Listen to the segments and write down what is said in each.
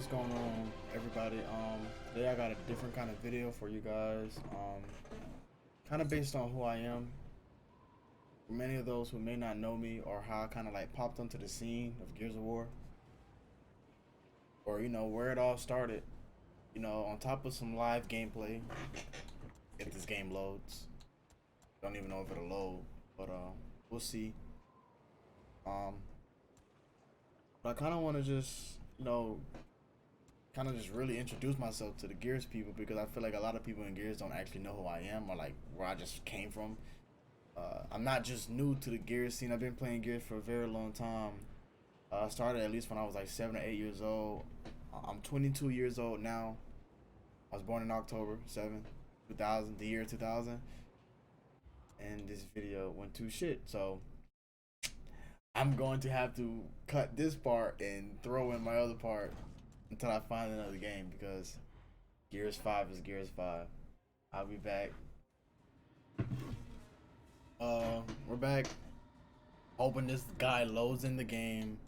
what's going on, everybody? Today I got a different kind of video for you guys. Kind of based on who I am. For many of those who may not know me or how I kind of like popped onto the scene of Gears of War, or where it all started. On top of some live gameplay, if this game loads. Don't even know if it'll load, but we'll see. Um, but I kind of want to just kind of just really introduce myself to the Gears people because I feel like a lot of people in Gears don't actually know who I am or like where I just came from. I'm not just new to the Gears scene. I've been playing Gears for a very long time. I started at least when I was like 7 or 8 years old. I'm 22 years old now. I was born in October 7th, 2000, the year 2000. And this video went to shit. So I'm going to have to cut this part and throw in my other part until I find another game because Gears 5 is Gears 5. I'll be back. We're back. Hoping this guy loads in the game.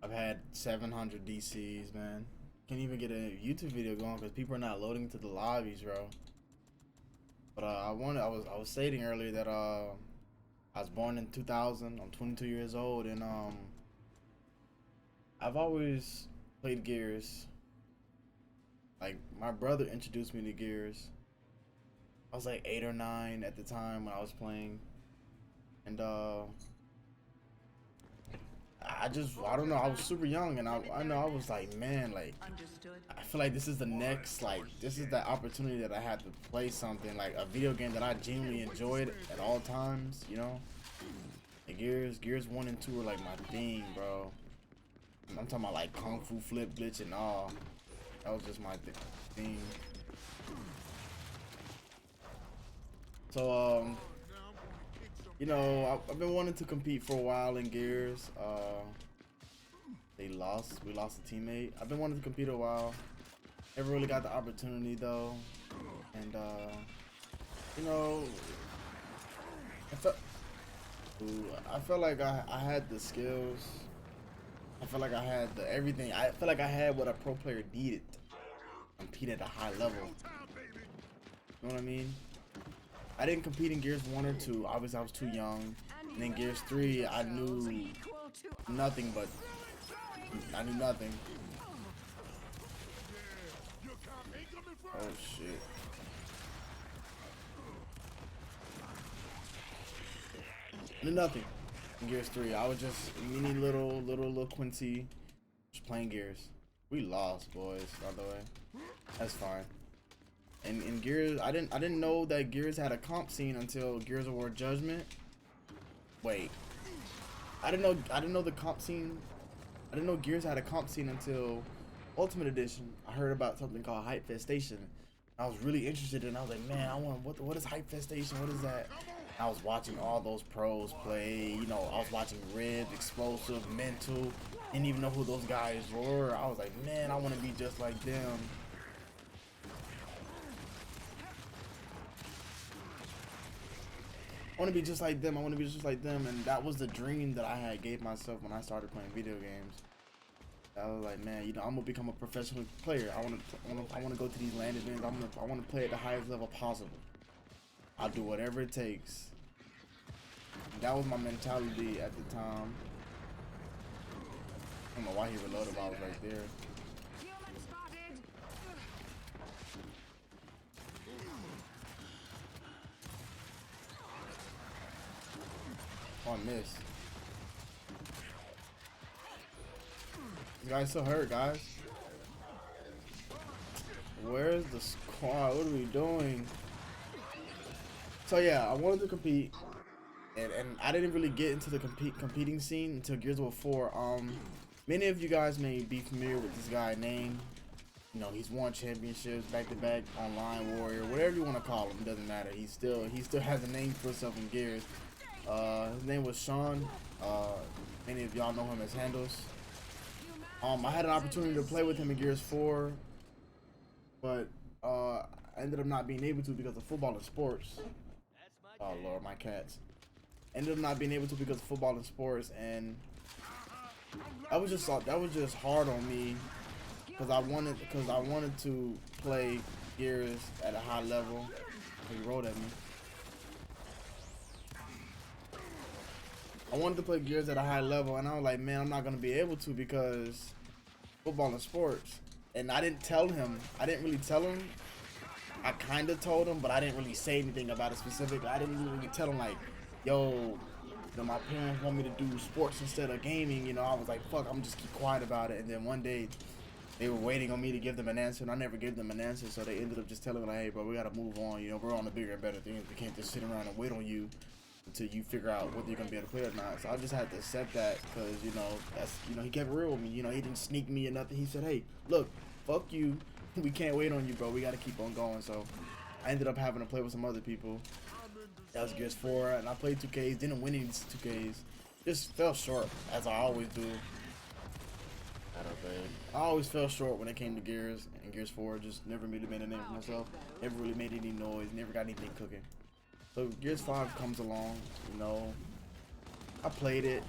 I've had 700 DCs, man. Can't even get a YouTube video going because people are not loading to the lobbies, bro. But I was stating earlier that I was born in 2000. I'm 22 years old, and I've always played Gears. Like my brother introduced me to Gears. I was like 8 or 9 at the time when I was playing, and I don't know, I was super young, and I know I was like, man, like I feel like this is the next, like this is the opportunity that I had to play something like a video game that I genuinely enjoyed at all times, And Gears 1 and 2 are like my thing, bro. I'm talking about like Kung Fu Flip Glitch and all. That was just my thing. So I've been wanting to compete for a while in Gears. We lost a teammate. I've been wanting to compete a while. Never really got the opportunity though. And I felt like I had the skills. I felt like I had the everything. I felt like I had what a pro player needed to compete at a high level. You know what I mean? I didn't compete in Gears 1 or 2. Obviously, I was too young. And then Gears 3, I knew nothing but... I knew nothing. Oh, shit. I knew nothing in Gears 3. I was just mini little Quincy. Just playing Gears. We lost, boys, by the way. That's fine. And in Gears, I didn't know that Gears had a comp scene until Gears of War Judgment. Wait, I didn't know the comp scene. I didn't know Gears had a comp scene until Ultimate Edition. I heard about something called Hype Festation. I was really interested in. I was like, man, I want what is Hype Festation? What is that? I was watching all those pros play. I was watching Rib, Explosive, Mental. Didn't even know who those guys were. I was like, man, I want to be just like them. I want to be just like them. I want to be just like them, and that was the dream that I had gave myself when I started playing video games. I was like, man, I'm gonna become a professional player. I want to go to these land events. I want to play at the highest level possible. I'll do whatever it takes. And that was my mentality at the time. I don't know why he reloaded while I was right there. Oh, I missed. This guy's still hurt, guys. Where's the squad? What are we doing? So yeah, I wanted to compete, and I didn't really get into the competing scene until Gears of War 4. Many of you guys may be familiar with this guy named, he's won championships back to back, online warrior, whatever you want to call him, doesn't matter. He still has a name for himself in Gears. His name was Sean. Many of y'all know him as Handles. I had an opportunity to play with him in Gears 4, but I ended up not being able to because of football and sports. Oh Lord, my cats. Ended up not being able to because of football and sports, and that was just hard on me because I wanted to play Gears at a high level. He rolled at me. I wanted to play Gears at a high level, and I was like, man, I'm not gonna be able to because football and sports. And I didn't tell him. I didn't really tell him. I kind of told him, but I didn't really say anything about it specifically. I didn't really tell him like, yo, you know, my parents want me to do sports instead of gaming. You know, I was like, fuck, I'm just keep quiet about it. And then one day, they were waiting on me to give them an answer, and I never gave them an answer. So they ended up just telling me like, hey, bro, we gotta move on. You know, we're on to bigger and better things. We can't just sit around and wait on you until you figure out whether you're gonna be able to play or not. So I just had to accept that because, you know, that's, you know, he kept it real with me. You know, he didn't sneak me or nothing. He said, hey, look, fuck you. We can't wait on you, bro. We gotta keep on going. So I ended up having to play with some other people. That was Gears 4, and I played 2Ks. Didn't win any 2Ks. Just fell short, as I always do. I always fell short when it came to Gears and Gears 4. Just never really made a name for myself. Never really made any noise. Never got anything cooking. So Gears 5 comes along, you know. I played it.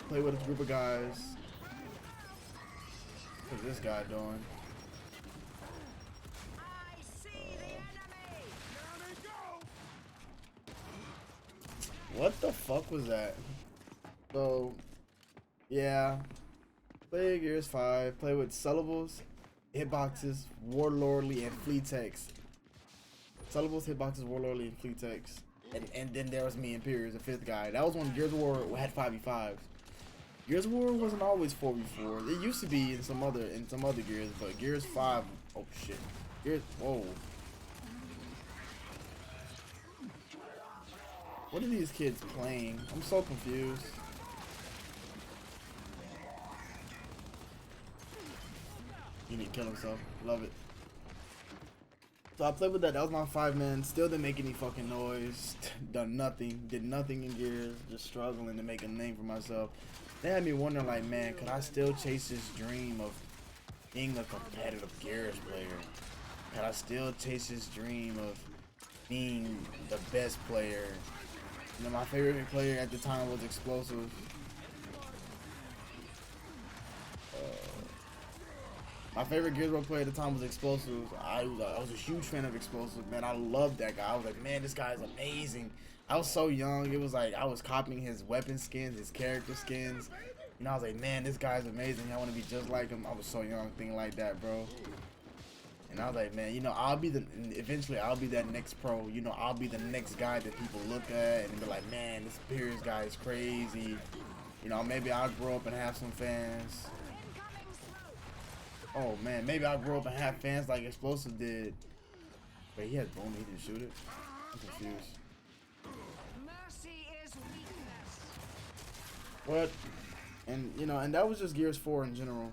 Played with a group of guys. What's this guy doing? What the fuck was that? So, yeah. Play Gears 5. Play with Syllables, Hitboxes, Warlordly, and Fleetex. Syllables, Hitboxes, Warlordly, and Fleetex. And then there was me, Imperiors, the fifth guy. That was when Gears of War had 5v5s. Gears of War wasn't always 4v4. It used to be in some other Gears, but Gears 5. Oh shit. Gears. Whoa. What are these kids playing? I'm so confused. He need to kill himself. Love it. So I played with that. That was my 5-man. Still didn't make any fucking noise. Done nothing. Did nothing in Gears. Just struggling to make a name for myself. They had me wondering, like, man, could I still chase this dream of being a competitive Gears player? Could I still chase this dream of being the best player? You know, my favorite player at the time was Explosive. My favorite Gears World player at the time was Explosive. I was a huge fan of Explosive, man. I loved that guy. I was like, man, this guy is amazing. I was so young. It was like I was copying his weapon skins, his character skins. You know, I was like, man, this guy's amazing. I want to be just like him. I was so young, thinking like that, bro. And I was like, man, you know, eventually I'll be that next pro. You know, I'll be the next guy that people look at and be like, man, this Imperials guy is crazy. You know, maybe I'll grow up and have some fans. Oh man, maybe I'll grow up and have fans like Explosive did. Wait, he had boom, he didn't shoot it? I'm confused. Mercy is weakness. What? And you know, and that was just Gears 4 in general.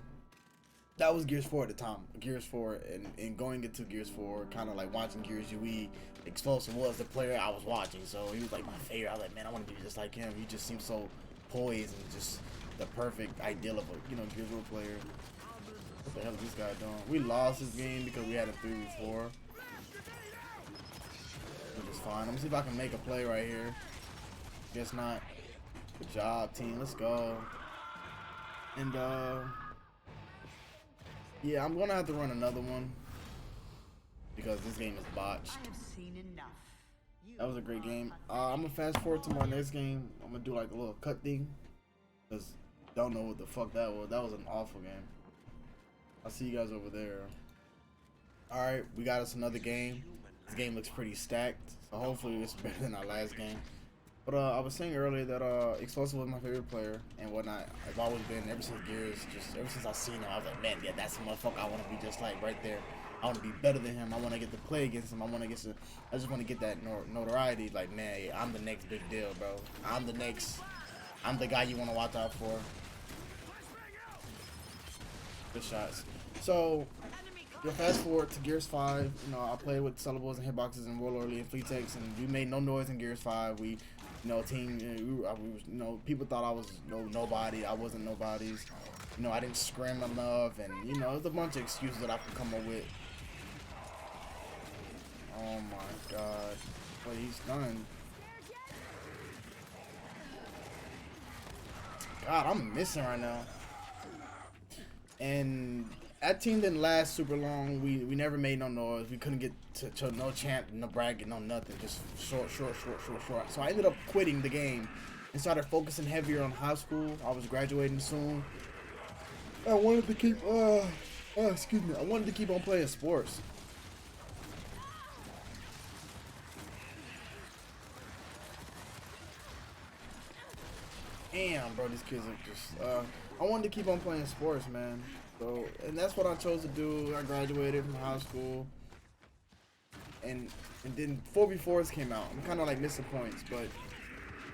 That was Gears 4 at the time. Gears 4 and going into Gears 4, kind of like watching Gears UE, Explosive was the player I was watching. So he was like my favorite. I was like, man, I want to be just like him. He just seems so poised and just the perfect ideal of a, you know, Gears World player. What the hell is this guy doing? We lost this game because we had a 3v4. Which is fine. Let me see if I can make a play right here. Guess not. Good job, team. Let's go. And yeah, I'm gonna have to run another one because this game is botched. I have seen enough. That was a great game. I'm gonna fast forward to my next game. I'm gonna do like a little cut thing because don't know what the fuck that was. That was an awful game. I'll see you guys over there. Alright, we got us another game. This game looks pretty stacked, so hopefully it's better than our last game. But I was saying earlier that Explosive was my favorite player and whatnot. I've always been, ever since Gears, just ever since I seen him, I was like, man, yeah, that's the motherfucker I want to be just like right there. I want to be better than him. I want to get to play against him. I just want to get that notoriety. Like, man, yeah, I'm the next big deal, bro. I'm the guy you want to watch out for. Good shots. So, fast forward to Gears 5. You know, I played with Syllables and Hitboxes and Warlordly and Fleetex, and we made no noise in Gears 5. We, you know, team, you know, people thought I was nobody. I wasn't nobody's. You know, I didn't scrim enough, and you know, there's a bunch of excuses that I could come up with. Oh my God, wait, he's done. God, I'm missing right now. And that team didn't last super long. We never made no noise. We couldn't get to no champ, no bracket, no nothing. Just short. So I ended up quitting the game and started focusing heavier on high school. I was graduating soon. I wanted to keep excuse me. I wanted to keep on playing sports. Damn, bro, these kids are just I wanted to keep on playing sports, man. So, and that's what I chose to do. I graduated from high school, and then 4v4s came out. I'm kind of like missing points, but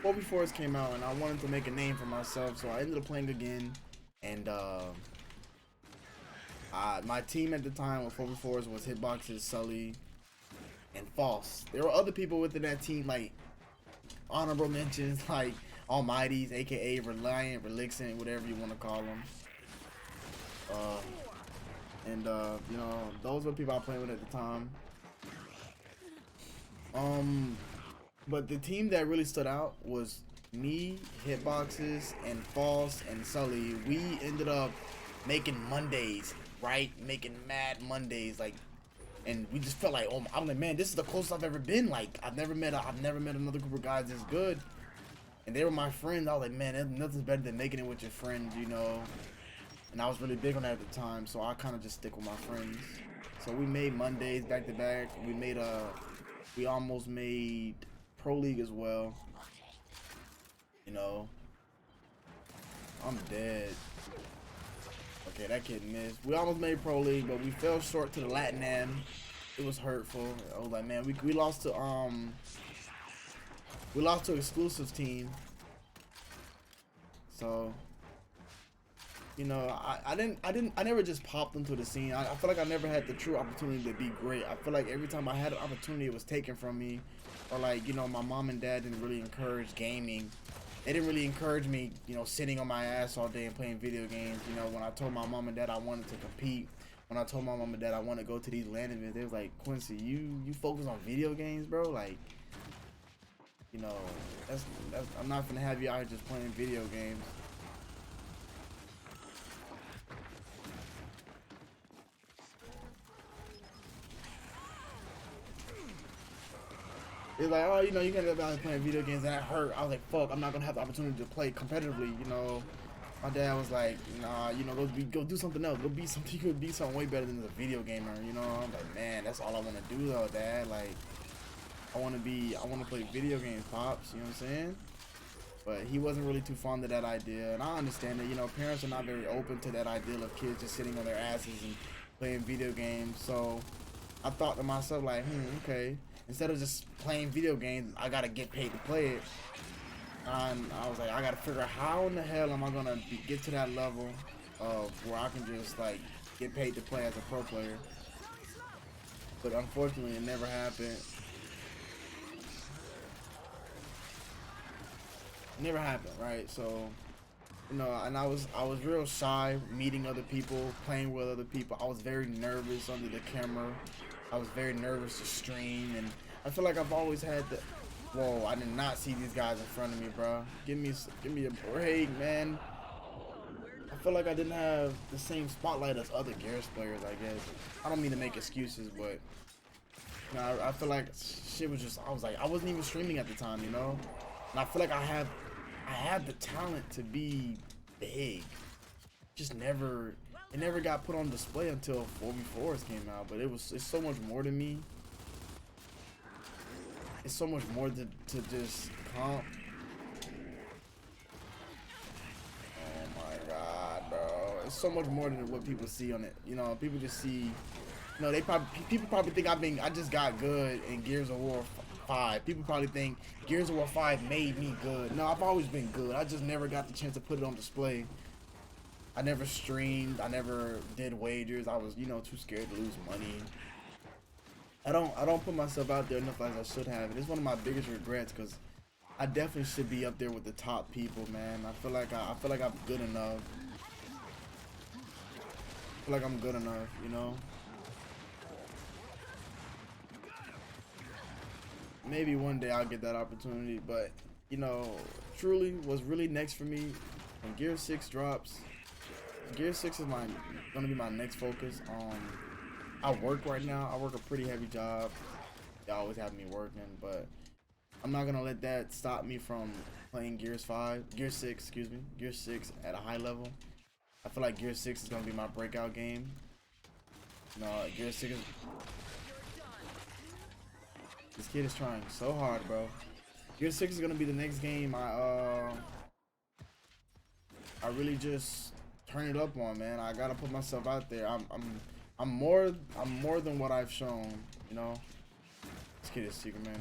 4v4s came out, and I wanted to make a name for myself, so I ended up playing again. And my team at the time with 4v4s was Hitboxes, Sully, and False. There were other people within that team, like honorable mentions, like Almighties, aka Reliant, Relixent, whatever you want to call them. You know, those were people I played with at the time. But the team that really stood out was me, Hitboxes, and False, and Sully. We ended up making Mondays, right? Making mad Mondays, like, and we just felt like, oh, I'm like, man, this is the closest I've ever been. Like, I've never met another group of guys this good. And they were my friends. I was like, man, nothing's better than making it with your friends, you know. And I was really big on that at the time, so I kind of just stick with my friends. So we made Mondays back to back. We almost made Pro League as well. You know, I'm dead. Okay, that kid missed. We almost made Pro League, but we fell short to the Latin end. It was hurtful. I was like, man, we lost to exclusives team. So, you know, I never just popped into the scene. I feel like I never had the true opportunity to be great. I feel like every time I had an opportunity, it was taken from me. Or like, you know, my mom and dad didn't really encourage gaming. They didn't really encourage me, you know, sitting on my ass all day and playing video games. You know, when I told my mom and dad I wanted to compete, when I told my mom and dad I want to go to these land events, they was like, Quincy, you focus on video games, bro? Like, you know, that's I'm not gonna have you out here just playing video games. It's like, oh, you know, you can't live out here playing video games, and that hurt. I was like, fuck, I'm not gonna have the opportunity to play competitively, you know. My dad was like, nah, you know, go do something else. Go be something. You could be something way better than a video gamer, you know. I'm like, man, that's all I want to do though, Dad. Like, I want to play video games, pops. You know what I'm saying? But he wasn't really too fond of that idea, and I understand that. You know, parents are not very open to that ideal of kids just sitting on their asses and playing video games. So I thought to myself, like, okay. Instead of just playing video games, I gotta get paid to play it. And I was like, I gotta figure out how in the hell am I gonna get to that level of where I can just like get paid to play as a pro player. But unfortunately, it never happened. It never happened, right? So, you know, and I was real shy meeting other people, playing with other people. I was very nervous under the camera. I was very nervous to stream, and I feel like I've always had the. Whoa! I did not see these guys in front of me, bro. Give me a break, man. I feel like I didn't have the same spotlight as other Gears players. I guess I don't mean to make excuses, but you know, I feel like shit was just. I was like, I wasn't even streaming at the time, you know. And I feel like I had the talent to be big. Just never. It never got put on display until 4v4s came out, but it's so much more to me. It's so much more to just comp. Oh my god, bro. It's so much more than what people see on it. You know, people just see, you know, people probably think I just got good in Gears of War 5. People probably think Gears of War 5 made me good. No, I've always been good. I just never got the chance to put it on display. I never streamed. I never did wagers. I was, you know, too scared to lose money. I don't put myself out there enough as I should have. And it's one of my biggest regrets because I definitely should be up there with the top people, man. I feel like I'm good enough. I feel like I'm good enough, you know. Maybe one day I'll get that opportunity, but you know, truly, what's really next for me when Gear 6 drops, Gear 6 is gonna be my next focus. I work right now. I work a pretty heavy job. They always have me working, but I'm not gonna let that stop me from playing Gear 6, excuse me, Gear 6 at a high level. I feel like Gear 6 is gonna be my breakout game. You know, Gear 6 is... This kid is trying so hard, bro. Gear 6 is gonna be the next game I really just turn it up on, man. I gotta put myself out there. I'm more than what I've shown, you know. This kid is secret man.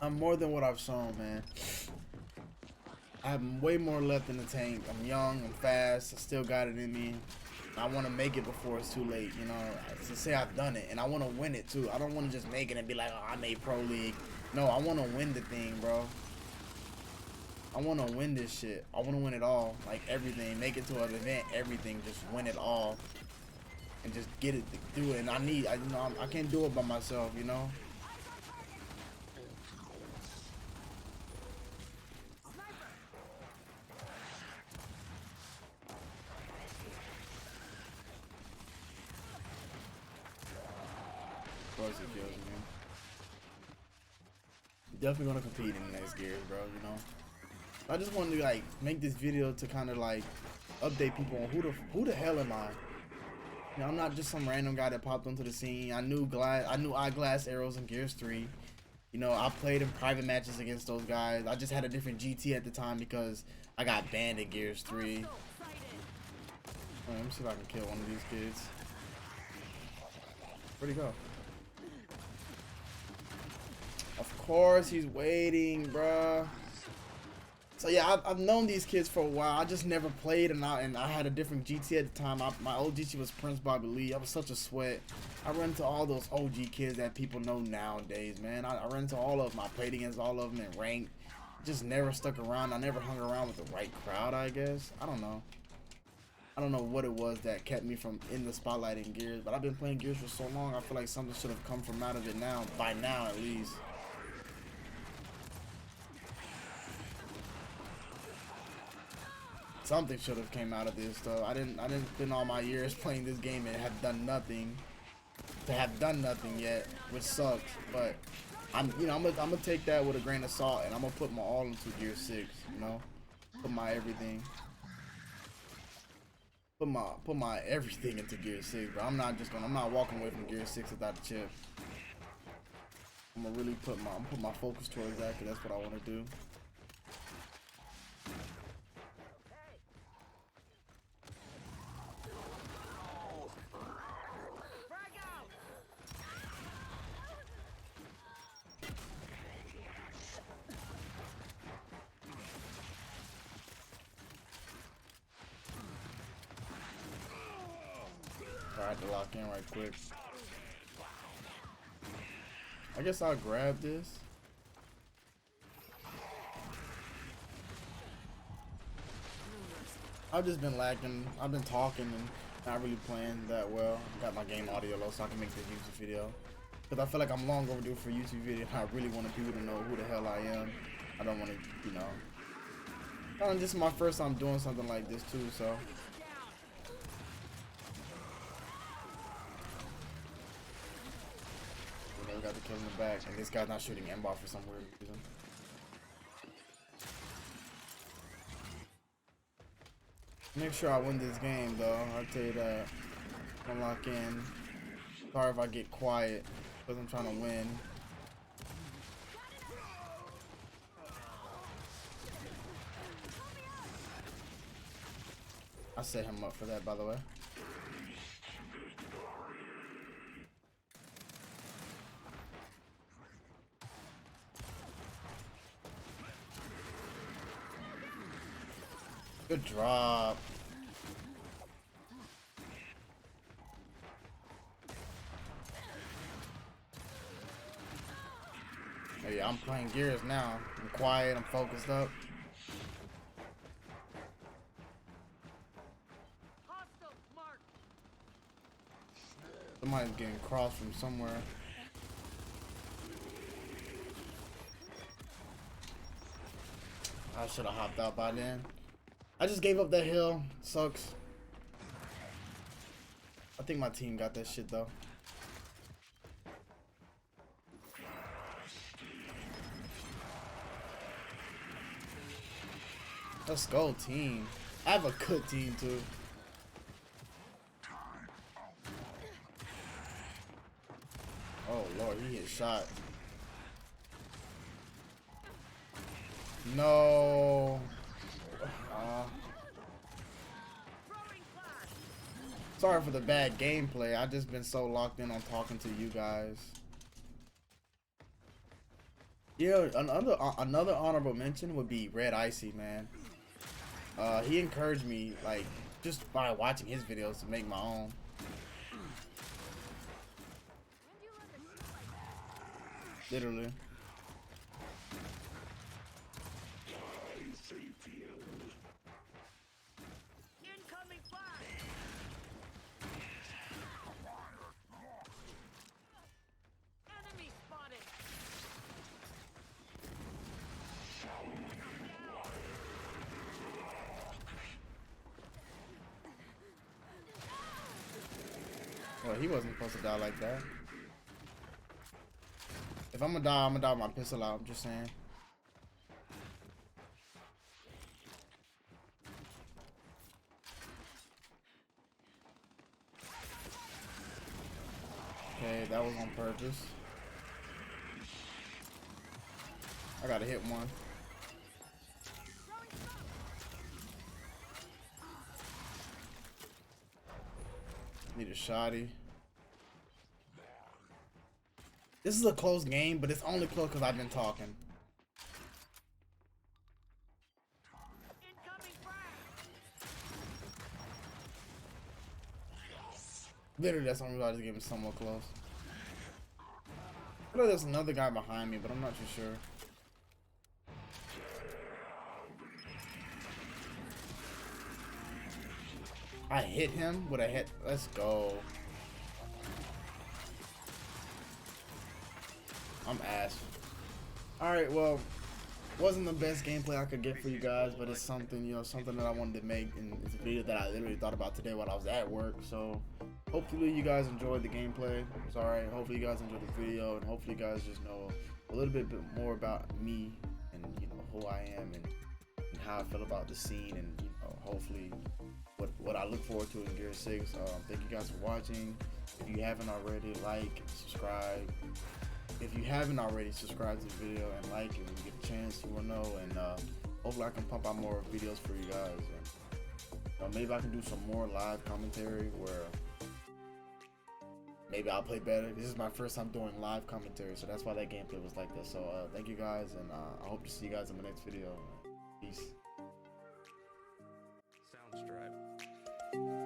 I'm more than what I've shown, man. I have way more left in the tank. I'm young, I'm fast, I still got it in me. I want to make it before it's too late, you know. To say I've done it, and I want to win it too. I don't want to just make it and be like, oh, I made Pro League. No, I want to win the thing, bro. I want to win this shit. I want to win it all, like everything. Make it to an event, everything. Just win it all, and just get it, do it. And I can't do it by myself, you know. Of course it kills me. Definitely gonna compete in the next Gears, bro. You know. I just wanted to like make this video to kind of like update people on who the hell am I? You know, I'm not just some random guy that popped onto the scene. I knew eyeglass arrows in Gears 3. You know, I played in private matches against those guys. I just had a different GT at the time because I got banned in Gears 3. Right, let me see if I can kill one of these kids. Where'd he go? Of course he's waiting, bruh. So yeah, I've known these kids for a while. I just never played, and I had a different GT at the time. My old GT was Prince Bobby Lee. I was such a sweat. I run into all those OG kids that people know nowadays, man. I run into all of them. I played against all of them in ranked. Just never stuck around. I never hung around with the right crowd, I guess. I don't know. I don't know what it was that kept me from in the spotlight in Gears, but I've been playing Gears for so long. I feel like something should have come from out of it now, by now at least. Something should have came out of this though. I didn't spend all my years playing this game and have done nothing. To have done nothing yet, which sucks. But I'm gonna take that with a grain of salt, and I'm gonna put my all into Gear 6. You know, put my everything. Put my everything into Gear 6, bro. I'm not walking away from Gear 6 without a chip. I'm gonna really put my focus towards that, because that's what I want to do. I had to lock in right quick. I guess I'll grab this. I've just been lacking. I've been talking and not really playing that well. Got my game audio low so I can make this YouTube video. Because I feel like I'm long overdue for a YouTube video. I really want people to know who the hell I am. I don't want to, you know. This is my first time doing something like this too, so. Got the kill in the back, and this guy's not shooting M-ball for some weird reason. Make sure I win this game, though. I'll tell you that. I'm lock in. Sorry if I get quiet, because I'm trying to win. I set him up for that, by the way. Good drop. Hey, I'm playing Gears now. I'm quiet, I'm focused up. Somebody's getting crossed from somewhere. I should have hopped out by then. I just gave up that hill. Sucks. I think my team got that shit though. Let's go, team. I have a good team too. Oh lord, he hit shot. No. Sorry for the bad gameplay. I just been so locked in on talking to you guys. Yeah, another honorable mention would be Red Icy, man. He encouraged me, like, just by watching his videos to make my own. Literally. Incoming fire. Enemy spotted. Well, he wasn't supposed to die like that. If I'm gonna die, I'm gonna die with my pistol out. I'm just saying. Okay, that was on purpose. I gotta hit one. Need a shotty. This is a close game, but it's only close because I've been talking. Literally, that's the only reason I just gave him somewhat close. I know there's another guy behind me, but I'm not too sure. I hit him with a hit. Let's go. I'm ass. Alright, well, wasn't the best gameplay I could get for you guys, but it's something, you know, something that I wanted to make, and it's a video that I literally thought about today while I was at work. So hopefully you guys enjoyed the gameplay. It's alright. Hopefully you guys enjoyed the video, and hopefully you guys just know a little bit more about me and, you know, who I am and how I feel about the scene, and, you know, hopefully what I look forward to in Gear 6. Thank you guys for watching. If you haven't already, like, subscribe. If you haven't already, subscribe to the video and like it when you get a chance. You will know, and hopefully I can pump out more videos for you guys. And maybe I can do some more live commentary where maybe I'll play better. This is my first time doing live commentary, so that's why that gameplay was like this. So thank you guys, and I hope to see you guys in the next video. Peace. Soundstripe.